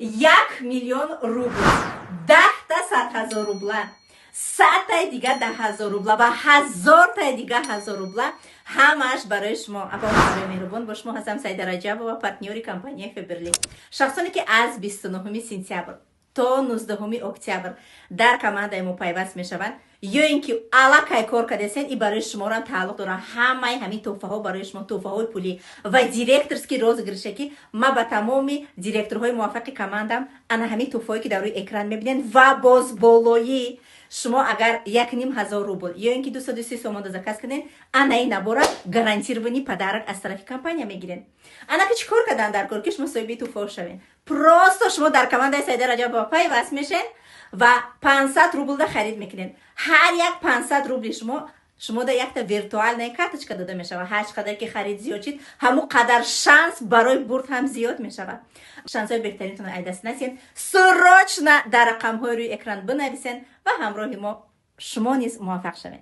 1,000,000 рубл, 10 та 100,000 рубла, 100 та دیگه 10,000 рубла و 1000 تا دیگه 1000 рубла. همش برای شما. برای مهربان با شما هستم سعیده رجب و پارتنری کمپانی فبرلی. شخصانی که از 29 سپتامبر تا 19 اکتبر در کماند ما پیوست میشوند یا اینکه علاقه کار کردن این برای شما را تعلق داره. همین توفه ها برای شما، توفه های پولی و دیرکترز که روزگرشه که ما با تمامی دیرکترهای موافق کماندم انا همین توفه که در روی اکران میبینین و باز بالایی شما اگر 1,500 روبل یا اینکه 230 سوم زکات کنین انا این نباره گارانتیرованی پدرک از طرف کمپانی میگیرین. انا که چیکار کردن در کار که شما صاحب توفه شوین پروستو شما در کماند سعیده رجب با پیوست میشین و 500 روبل دا خرید میکنین. هر یک 500 روبل شما دا یک تا ویرتوال نه کارتچکا داده میشه و هر قدر که خرید زیاد شید همو قدر شانس برای برد هم زیاد میشه. شانس های بهترینتون ای دست نسین سراچ در رقم های روی اکران بنویسین و همراه ما شما نیز موفق شوین.